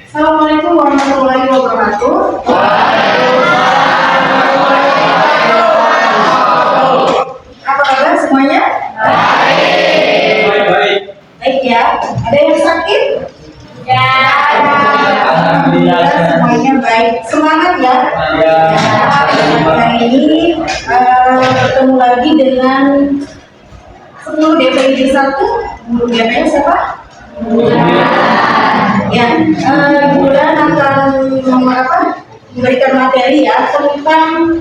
Assalamualaikum warahmatullahi wabarakatuh. Apa kabar semuanya? Baik. Baik ya. Ada yang sakit? Ya. Alhamdulillah semuanya baik. Semangat ya. Hari ini bertemu lagi dengan 10 DPD 1. Guru DPD siapa? Ya, Bulan akan memberikan materi ya tentang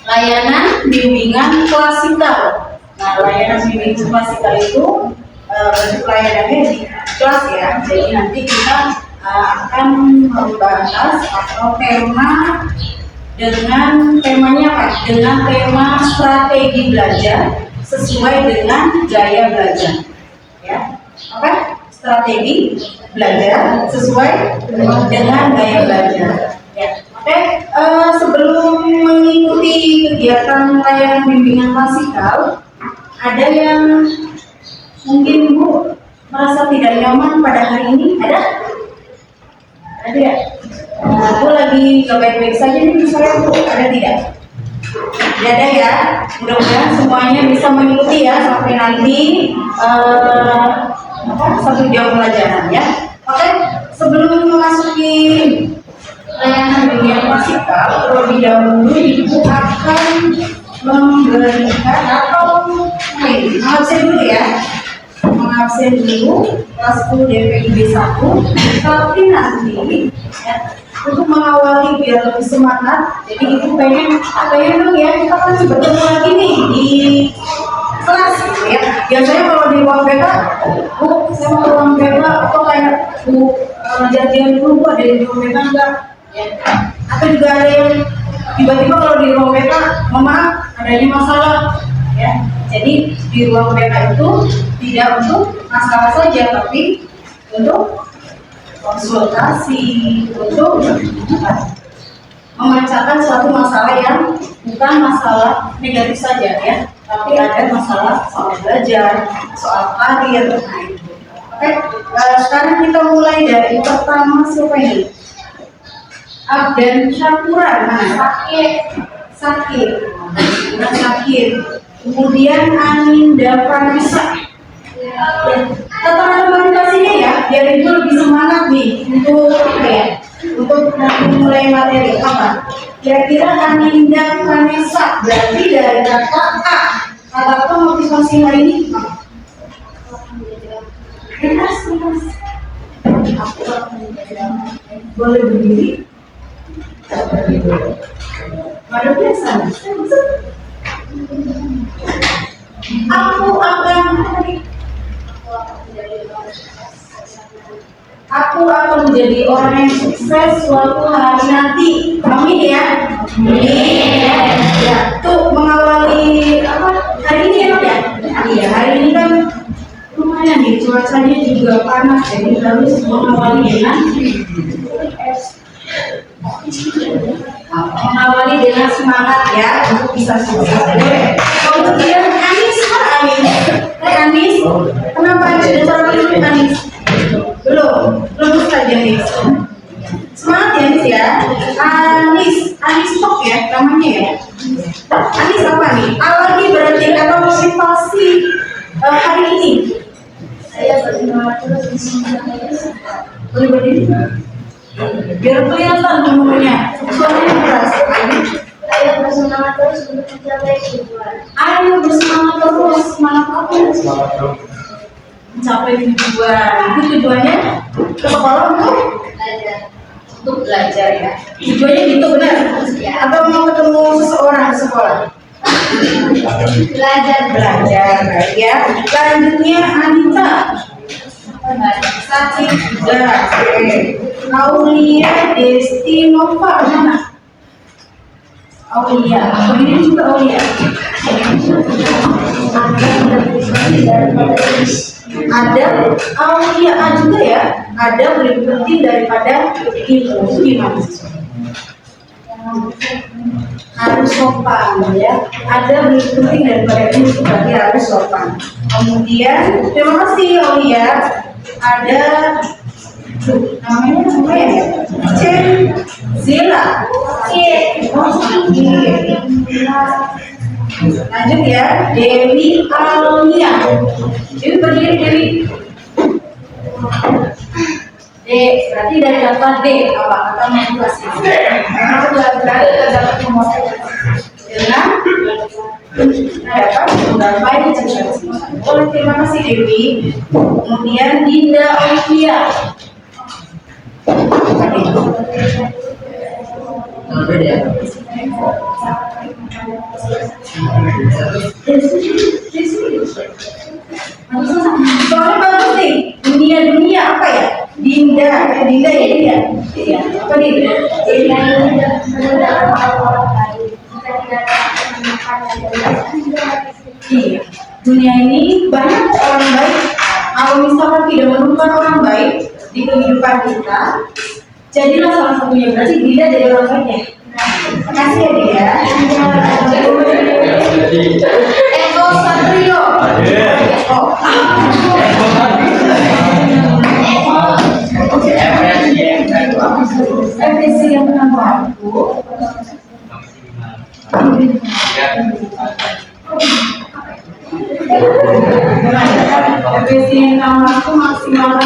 layanan bimbingan klasikal. Nah, layanan bimbingan klasikal itu bentuk layanannya di kelas ya. Jadi nanti kita akan membahas atau dengan temanya apa? Dengan tema strategi belajar sesuai dengan gaya belajar. Ya, oke? Strategi belajar sesuai dengan gaya belajar. Ya, oke. Sebelum mengikuti kegiatan layanan bimbingan klasikal, ada yang mungkin Bu merasa tidak nyaman pada hari ini? Ada? Ada ya? Bu lagi gak baik-baik saja nih saya Bu, ada tidak? Ya ada ya. Mudah-mudahan semuanya bisa mengikuti ya sampai nanti satu jam pelajaran ya. Oke, sebelum memasuki layanan bimbingan klasikal, terlebih dahulu Ibu akan memberikan atau mengabsen dulu ya. Mengabsen dulu kelas 10 DPIB 1, tapi nanti ya, untuk mengawali biar lebih semangat, jadi Ibu pengen dong ya, kita kan bertemu lagi nih di kelas ya. Biasanya kalau di ruang BK, Bu, saya mau ruang BK atau kayak Bu janjian dulu Bu, ada di ruang BK enggak? Ya. Atau juga ada yang tiba-tiba kalau di ruang BK, maaf, adanya masalah ya. Jadi di ruang BK itu tidak untuk masalah saja, tapi untuk konsultasi, untuk memecahkan suatu masalah yang bukan masalah negatif saja ya, tapi ada masalah soal belajar, soal karir. Oke, sekarang kita mulai dari pertama siapa ini? Abdan Syakura, sakit. Kemudian Aninda Vanessa. Tata argumentasinya ya, biar itu lebih semangat nih untuk nanti mulai materi apa? Kira-kira Aninda Vanessa berarti dari kata A. Kata apa motivasi hari ini? Bebas. Boleh berdiri? Pada biasa. Aku akan menjadi orang yang sukses suatu hari nanti. Amin ya. Amin. Ya, tuh mengawali hari ini ya? Iya, hari ini kan lumayan nih, cuacanya juga panas, jadi harus mengawali dengan semangat ya untuk bisa sukses. Kemudian Anis, Anis, kenapa ada suara Anis? Belum saja nih. Semangat ya Anis ya. Anis Tok ya namanya ya. Anis apa nih? Lagi berarti atau motivasi hari ini? Saya bersemangat terus boleh berdiri? Biar kelihatan semuanya. Suaranya keras. Saya bersemangat terus untuk mencapai tujuan. Ayo bersemangat terus. Semangat apa? Mencapai tujuan. Itu tujuannya ke sekolah untuk belajar ya. Tujuannya gitu benar? Ya. Atau mau ketemu seseorang di sekolah? Belajar ya. Selanjutnya Anita. Sakit juga. Aulia Destinova mana? Aulia, ini juga Aulia. Ada Aulia juga ya. Ada lebih penting daripada ilmu. Itu gimana? Harus sopan ya. Ada lebih penting daripada ilmu, berarti harus sopan. Kemudian terima kasih Aulia. Ada Namanya apa ya? Zila. Lanjut ya, Dewi Alnia. Dewi berdiri Dewi. D, berarti dari kata D apa? Kata manipulasi. Memang berarti terdapat nomor dengan berbagai jenis. Oleh terima kasih Dewi. Kemudian Dinda Olivia. Soalnya bagus nih, dunia apa ya? Dinda ya Dinda. Iya, apa Dinda? Iya, dunia ini banyak orang baik. Kalau misalkan tidak menemukan orang baik di kehidupan kita, jadilah salah satunya. Berarti Dinda jadi orang baik ya. Terima kasih ya Dinda. Eko Satrio. Efisi yang menambah aku. Efisi yang menambah aku maksimal.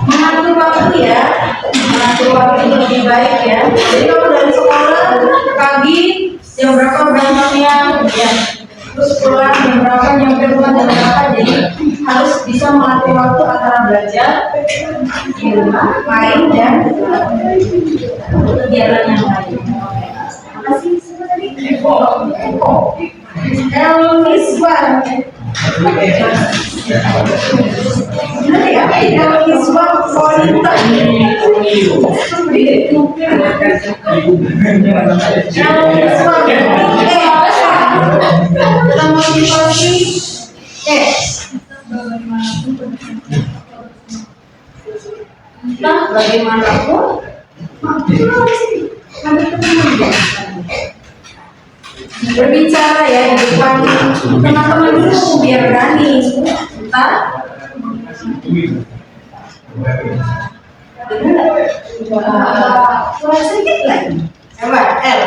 Mengatur waktu ya, mengatur waktu itu lebih baik ya. Jadi kalau dari sekolah pagi jam berapa berangkatnya, ya. Terus pulang jam berapa, nyampe rumah jam berapa. Jadi harus bisa mengatur waktu antara belajar di rumah, main dan kegiatan yang lain. Terima kasih sekali. Elmiswan. Benar ya? Elmiswan Solita. Motivasi nah bagaimanapun berbicara ya di depan teman-teman dulu biar berani. Bentar. Kurang sedikit lagi. Coba L.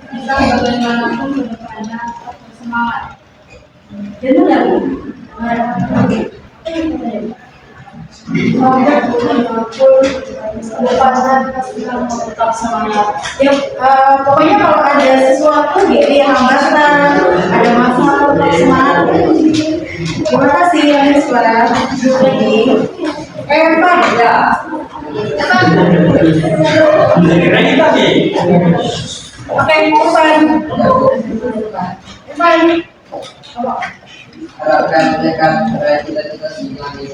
Kita bagaimanapun berdepannya semangat. Benar nggak? Tetap semangat. Ya, pokoknya kalau ada sesuatu gitu yang hambatan, ada masalah, tetap semangat. Terima kasih ya suara lagi. Empat ya. Oke, Irfan. Harapkan mereka meraih cita-cita semuanya.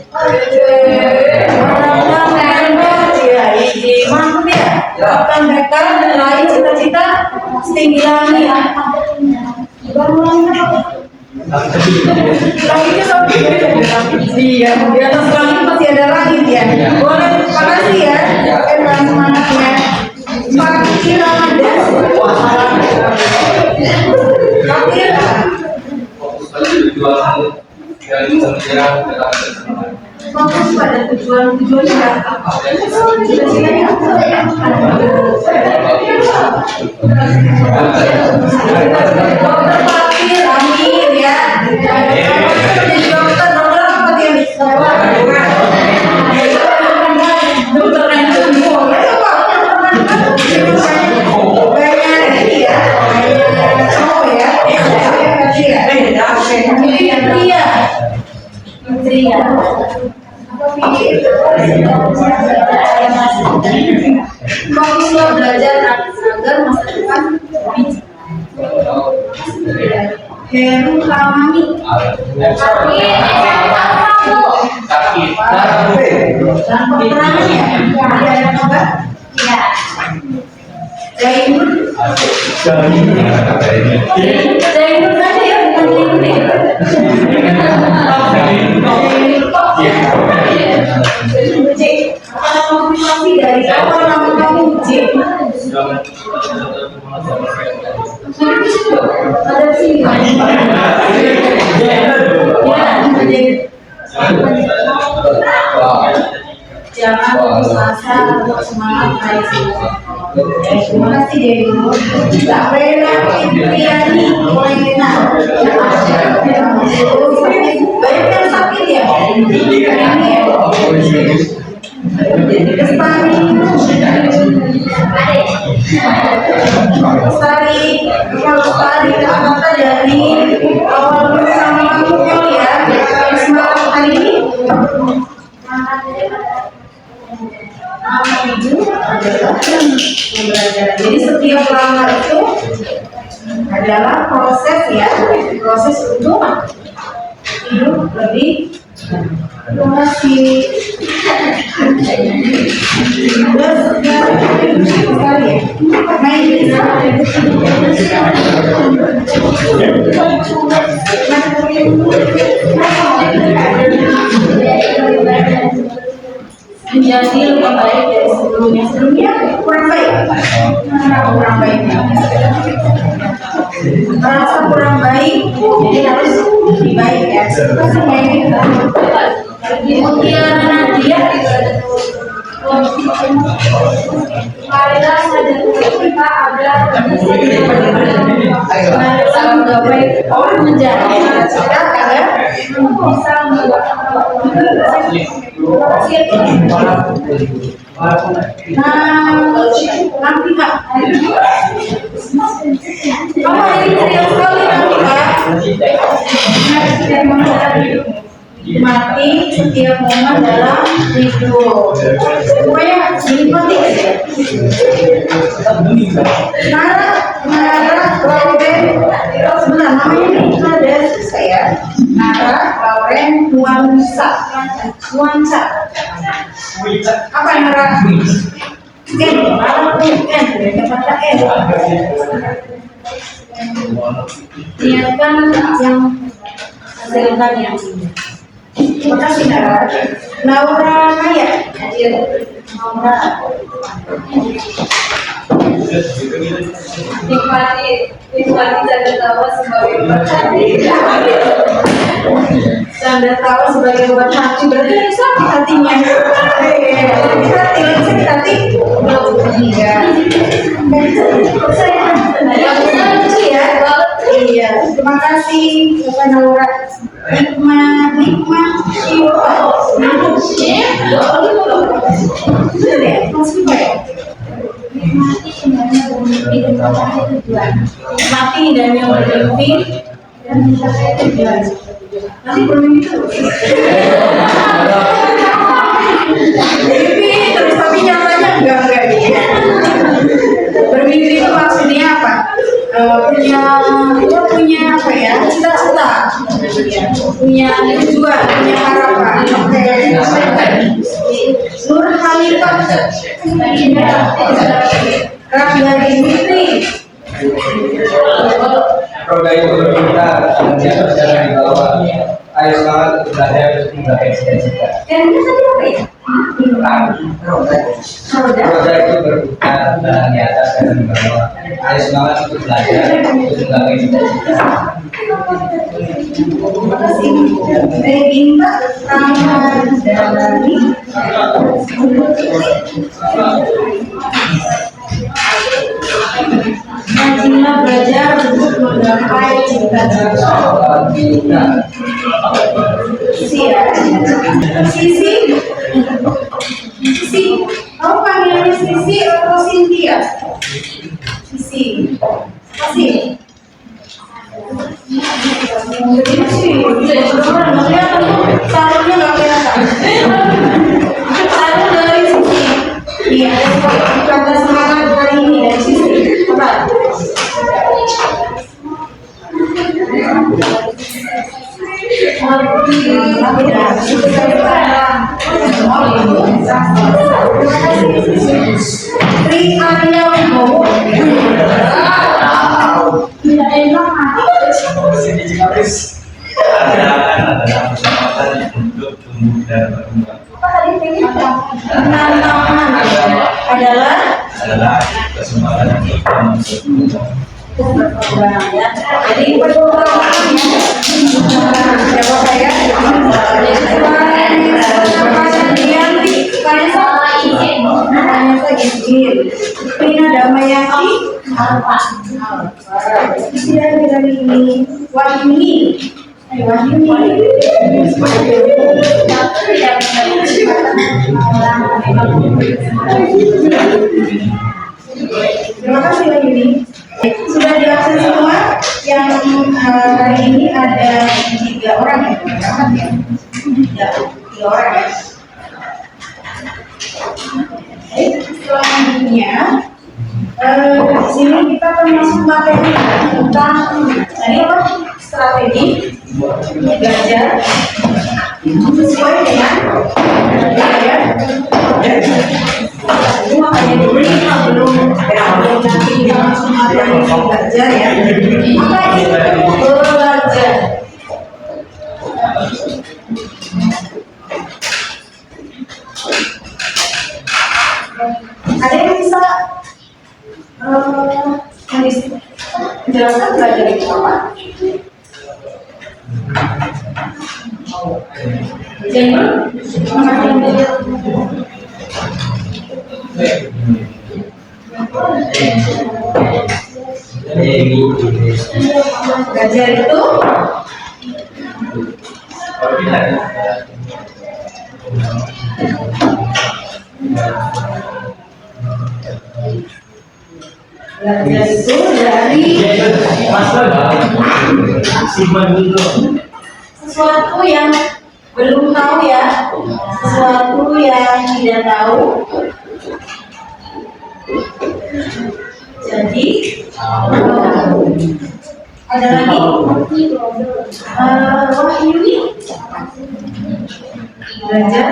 Mantap ya. Harapkan mereka meraih cita-cita setinggi langit. Langitnya sampai iya, di atas langit masih ada langit ya. Boleh, terima kasih ya. Emang semangatnya. Fakir ada. Fakir. Fokus pada tujuannya apa? Cita-citanya apa? Dokter Fakir, amin ya. Jadi dokter apa dia bisa? Dokter yang sembuh. Banyak ini ya. Oh ya. Fokuslah belajar agar masa depan lebih cerah. Heru Kamami. Dan peperangan ya? Ada kabar? Iya. Zainur. Zainur aja ya, bukan Zainur. Kalau motivasi dari awal nama kamu J. Ada sini. semangat terima kasih Dewi. Tak Rena Fitriani Polena. Banyak yang sakit ya. Lestari kata-kata dari awal bersama Mangkuknya ya. Semangat hari ini. Ibu adalah pembelajaran. Jadi setiap lamar itu adalah proses untuk hidup lebih masih menjadi lebih baik dari sebelumnya kurang baik merasa kurang baik jadi harus lebih baik ya kemudian Nadia marilah saja kita ada orang menjadi kita agar bisa nanti Kak apa ini serius sekali nanti Kak nikmati setiap momen dalam hidup pokoknya nikmati aja Nara Lauren sebenarnya namanya ada susah ya Nara Lauren Nuansa apa yang Nara kata niatkan yang hasilkan yang terima kasih Nara. Naura Maya Naura nikmati canda tawa sebagai obat hati canda tawa sebagai obat hati berarti sakit hatinya sakit hati enggak ya iya terima kasih Bapak Naura nikmat nikmati indahnya bermimpi dan mencapai tujuan nanti bermimpi terus bermimpi terus tapi nyatanya enggak bermimpi itu maksudnya apa punya apa ya cita-cita punya tujuan punya harapan Nur Halifah Raga Dimitri roda itu berputar dan dia berjalan di bawah ayo semangat untuk belajar untuk menggapai cita-cita dan itu tadi apa ya? Roda itu berputar dan di atas dan di bawah ayo semangat untuk belajar untuk menggapai cita-cita terima kasih Reginta Ramadhani Majilah belajar untuk menggapai cita-cita Sisi kamu panggilnya Sisi atau Cynthia? Sisi kasih begini sih sarungnya nggak kelihatan sarung dari Sisi iya kata semangat hari ini dari Sisi apa? Tri Arya Wibowo tidak enak adalah kesempatan untuk tumbuh dan berkembang. Adalah kesempatan untuk berkembang. Jadi siapa saya? Saya Alfa. Sudah ini Wahyuni. Wahyuni. Terima kasih Wahyuni. Sudah diakses semua. Yang hari ini ada 3 orang ya, tiga orang ya. Selanjutnya, di sini kita akan masuk materi tentang tadi apa? Strategi belajar sesuai dengan ya. Itu makanya dulu belum nanti kita masuk materi belajar ya. Apa itu belajar? Ada yang bisa menjelaskan belajar itu apa? Jainul, belajar itu dari sesuatu yang belum tahu ya, sesuatu yang tidak tahu. Jadi ada lagi Wahyuni belajar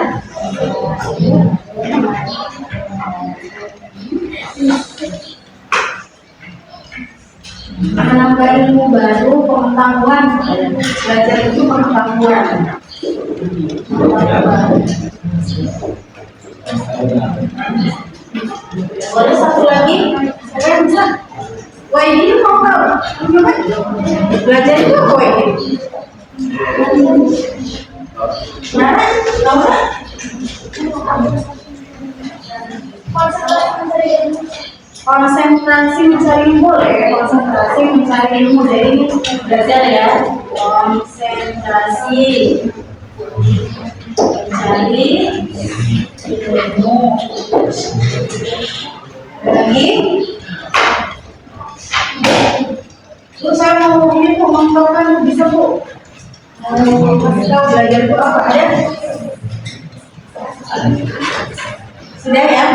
menambah ilmu baru, pengetahuan. Belajar itu pengetahuan. Boleh satu lagi? Kalian bisa? Wah ini mau tahu? Belajar itu apa ini? Mana? Tahu nggak? Konsentrasi mencari ilmu boleh, konsentrasi mencari ilmu. Jadi belajar ya, konsentrasi mencari ilmu. Lagi, terus saya mau ini mengungkapkan bisa Bu, kasih tahu belajar itu apa ada? Sudah ya?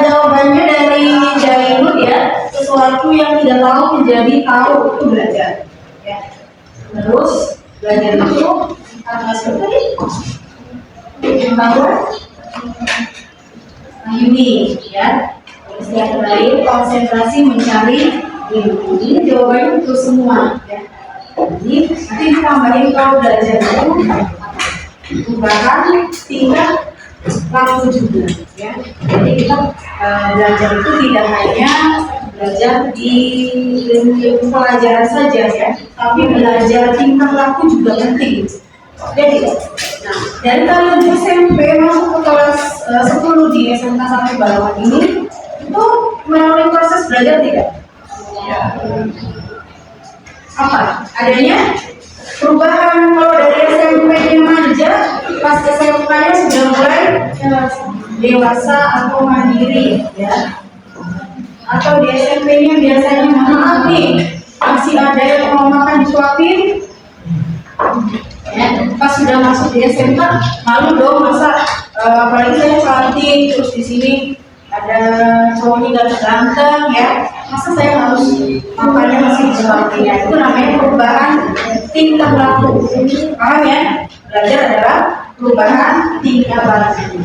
Jawabannya dari Jainul ya, sesuatu yang tidak tahu menjadi tahu itu belajar. Ya. Terus belajar itu apa seperti pengetahuan Wahyuni ya. Terus yang lain konsentrasi mencari ilmu. Ini jawabannya untuk semua ya. Jadi nanti tambahin kalau belajar itu bahkan tingkat laku juga ya. Jadi kita belajar itu tidak hanya belajar di ilmu pelajaran saja ya, tapi belajar tingkah laku juga penting. Jadi, nah dari kalian di SMP masuk ke kelas 10 di SMK sampai Balawan ini itu melalui proses belajar tidak? Apa? Adanya perubahan. Kalau dari SMP-nya manja, pas SMA-nya sudah mulai dewasa atau mandiri ya. Atau di SMP-nya biasanya maaf nih, masih ada yang mau makan disuapin ya. Pas sudah masuk di SMA, malu dong masa apalagi saya cantik, terus di sini ada cowoknya ganteng ya, masa saya harus makannya masih disuapin ya. Itu namanya perubahan tingkah laku. Paham ya? Belajar adalah perubahan tingkah laku.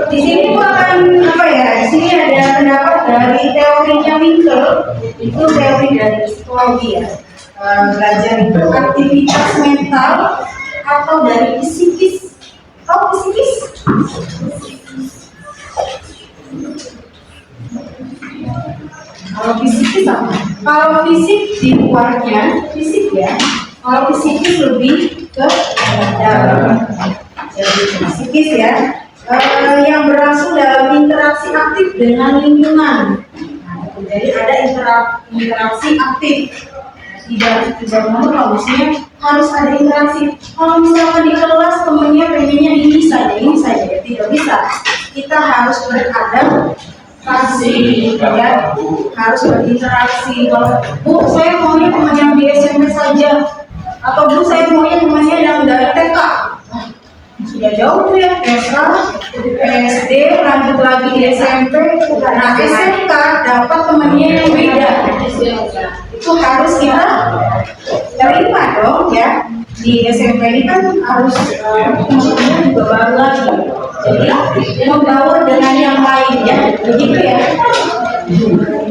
Di sini akan apa ya? Di sini ada pendapat dari teorinya Winkel, itu teori dari psikologi ya. Belajar itu aktivitas mental atau dari psikis. Tahu psikis? Kalau psikis apa? Kalau fisik di luarnya fisik ya. Kalau psikis lebih ke dalam. Jadi psikis ya, yang berlangsung dalam interaksi aktif dengan lingkungan. Nah, jadi ada interaksi aktif. Tidak mau harusnya harus ada interaksi. Kalau misalkan di kelas temennya pengennya ini saja, ya tidak bisa. Kita harus beradaptasi, ya, harus berinteraksi. Kalau Bu, saya maunya teman yang di SMP saja, atau Bu, saya maunya temannya yang dari TK. Sudah jauh tuh ya, TK, SD, lanjut lagi di SMP. Nah, SMK dapat temannya yang beda. Itu harus kita terima dong ya. Di SMP ini kan harus teman-teman juga baru lagi. Jadi membaur dengan yang lain ya, begitu ya.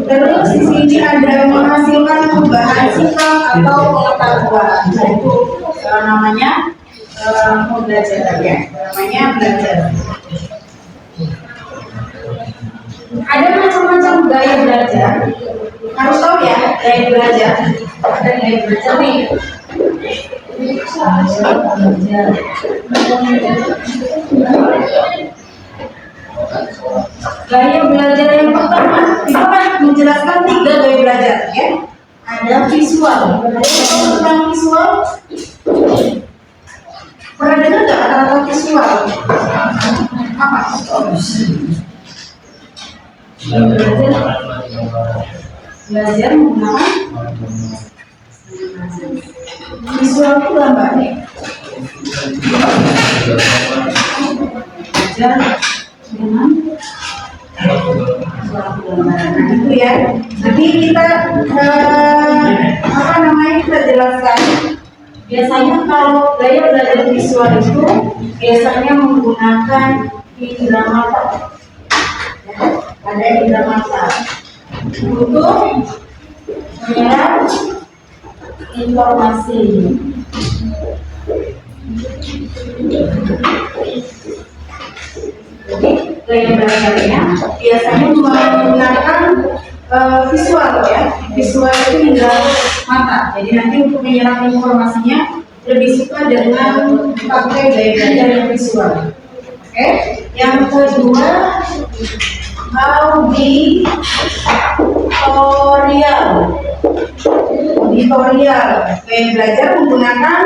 Terus di sini ada menghasilkan perubahan sikap atau pengetahuan. Nah, itu namanya pembelajaran ya, namanya belajar. Ada macam-macam gaya belajar. Harus tahu ya, gaya belajar. Ada gaya belajar nih. Gaya belajar yang pertama, kita akan menjelaskan 3 gaya belajar ya. Ada visual. Ada tentang visual. Pernah dengar nggak kata-kata visual? Apa? Belajar menggunakan visual itu gambar nih. Belajar dengan nah, itu ya. Jadi kita kita jelaskan. Biasanya kalau gaya belajar visual itu biasanya menggunakan indera mata. Ada indera mata untuk menyerap informasi. Jadi gaya belajarnya biasanya menggunakan visual ya. Visual itu indera mata. Jadi nanti untuk menyerap informasinya lebih suka dengan pakai gaya belajar yang visual. Oke. Yang kedua, auditorial. Gaya belajar menggunakan,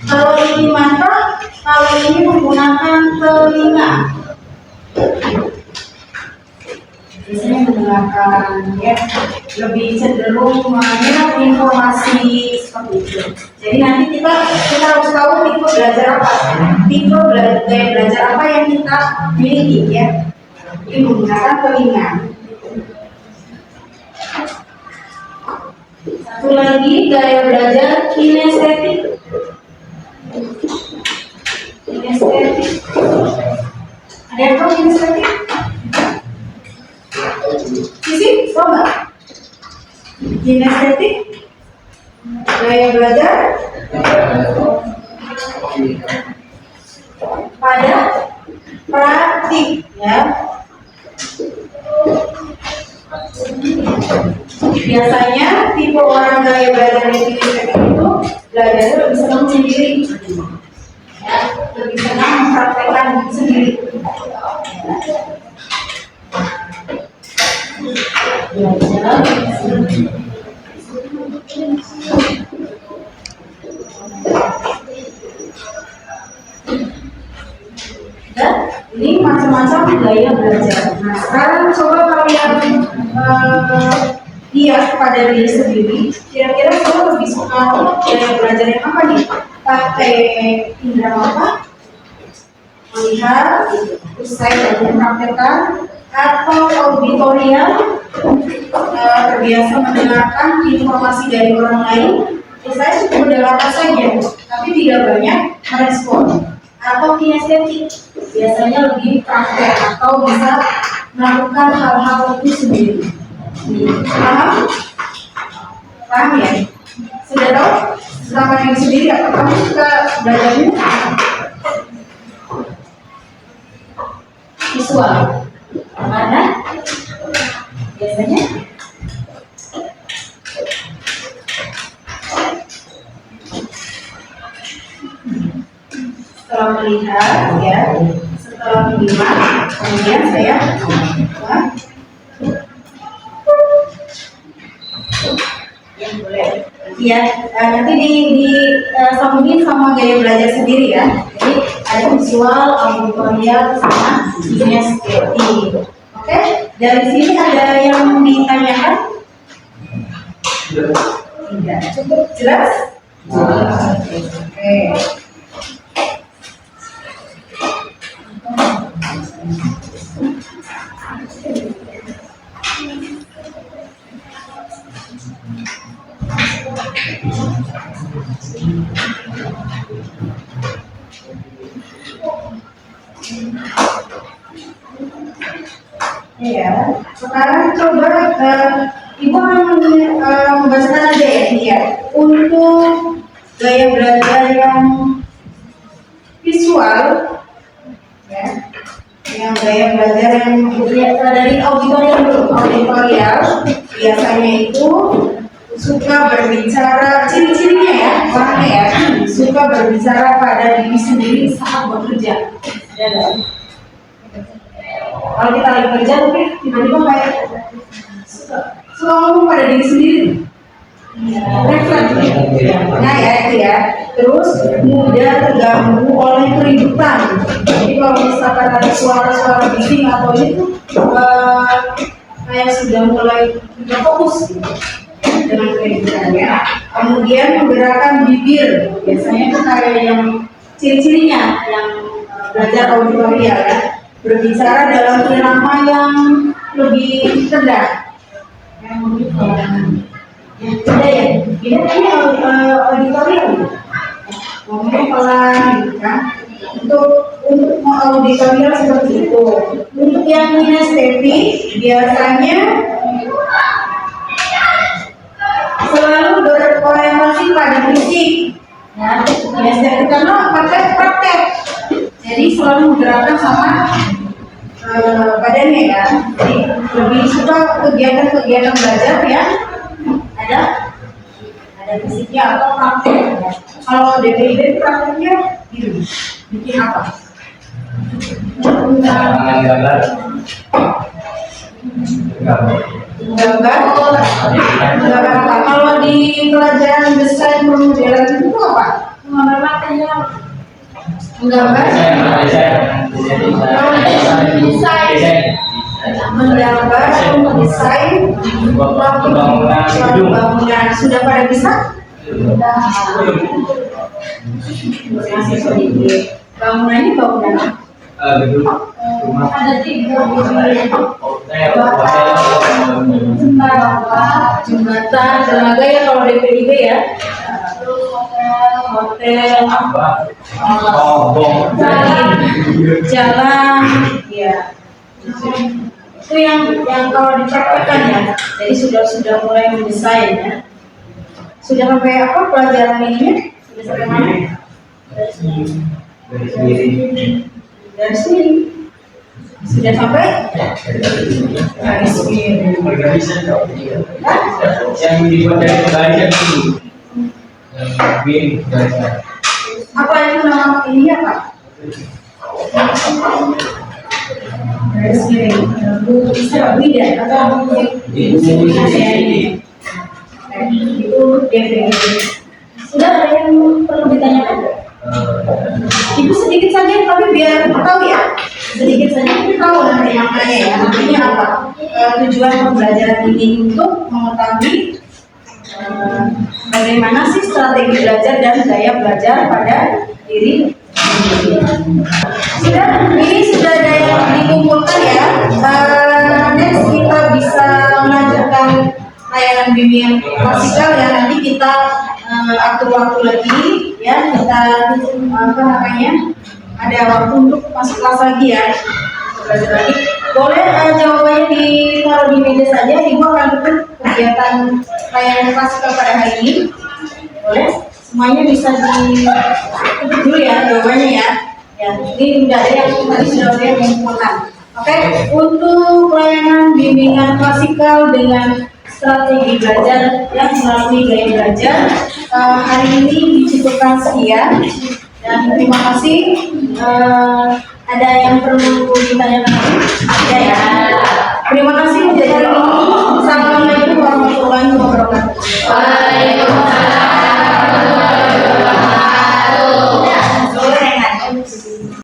kalau ini mata, kalau ini menggunakan telinga. Biasanya menggunakan ya, lebih cenderung menyerap informasi seperti itu. Jadi nanti kita harus tahu tipe belajar apa, gaya belajar apa yang kita miliki ya. Ini menggunakan telinga. Satu lagi gaya belajar kinestetik. Ada yang tahu kinestetik? Sisi, coba. Kinestetik, gaya belajar pada praktik ya. Biasanya tipe orang gaya belajar yang kinestetik itu belajarnya lebih senang sendiri ya, lebih senang mempraktekkan sendiri. Dan ini macam-macam gaya belajar. Nah, sekarang coba kalian lihat pada diri sendiri. Kira-kira kamu lebih suka gaya belajar yang apa nih? Pakai indera mata, melihat, usai dan mempraktekkan, atau auditorial, terbiasa mendengarkan informasi dari orang lain. Saya cukup mendengarkan saja, tapi tidak banyak merespon. Atau kinestetik, biasanya lebih praktek atau bisa melakukan hal-hal itu sendiri. Paham? Paham ya? Sudah tahu? Selama ini sendiri, apa kamu suka belajarnya? Visual. Mana? Biasanya? Setelah melihat ya, setelah kemudian saya ya nanti disambungin sama gaya belajar sendiri ya. Jadi ada visual, auditorial, sama kinestetik. Oke, dari sini ada yang ditanyakan? Tidak, cukup jelas? Oke. Ya, sekarang coba Ibu akan membacakan aja ya, ya. Untuk gaya belajar yang visual, ya, yang gaya belajar yang dari auditorial dulu. Auditorial biasanya itu suka berbicara, ciri-cirinya ya, orangnya ya, suka berbicara pada diri sendiri saat bekerja. Kalau kita lagi kerja tapi tiba-tiba kayak suka ngomong pada diri sendiri. Nah ya itu ya. Terus mudah terganggu oleh keributan. Jadi kalau misalkan ada suara-suara bising atau itu kayak sudah mulai tidak fokus gitu, dengan keributan ya. Kemudian menggerakkan bibir. Biasanya itu kayak yang ciri-cirinya yang belajar auditorial ya. Berbicara dalam irama yang lebih rendah, yang lebih pelan. Beda ya, beda kayaknya auditorial, ngomongnya pelan, gitu kan? Untuk auditorial seperti itu. Untuk yang kinestetik biasanya selalu berorientasi pada fisik, ya. Kinestetik karena pakai praktek. Jadi selalu menggerakkan sama badannya ya. Jadi lebih suka kegiatan-kegiatan belajar ya. Ada fisiknya atau praktek. Ya. Kalau DPID prakteknya gitu. Bikin apa? Gambar. Gambar apa? Kalau di pelajaran desain pemodelan itu apa? Menggambarkannya. Menggambar, menggambar, mendesain bangunan. Sudah pada bisa? Sudah. Masih sedikit. Bangunannya bangunan. Ada 3 jembatan, dermaga ya kalau DPIB ya. Hotel, jalan, ya. Itu yang kalau dipraktekkan ya. Jadi sudah mulai mendesain ya. Sudah sampai apa pelajaran ini? Sudah sampai mana? Dari sini. Sudah sampai? Dari sini. Yang dibuat dari pembalikan dulu. Apa itu nama ini apa? Dari sini. Bisa beda atau itu DPID. Sudah ada yang perlu ditanyakan? Ibu sedikit saja tapi biar tahu ya. Sedikit saja kita tahu nanti maknanya ya. Artinya apa? Tujuan pembelajaran ini untuk mengetahui bagaimana sih strategi belajar dan gaya belajar pada diri sendiri. Sudah, ini sudah ada yang dikumpulkan ya. Next kita bisa melanjutkan layanan bimbingan klasikal ya. Nanti kita atur waktu lagi ya. Kita apa namanya? Ada waktu untuk masuk kelas lagi ya. Belajar lagi. Boleh jawabannya ditaruh di meja saja. Ibu akan tutup kegiatan layanan klasikal pada hari ini. Boleh? Semuanya bisa ditutup dulu ya jawabannya ya. Ya, ini udah ada yang tadi sudah ada yang mengumpulkan. Oke, untuk layanan bimbingan klasikal dengan strategi belajar yang melalui gaya belajar hari ini dicukupkan sekian. Dan terima kasih Ada yang perlu ditanyakan? Ada ya. Terima kasih. Assalamualaikum warahmatullahi wabarakatuh.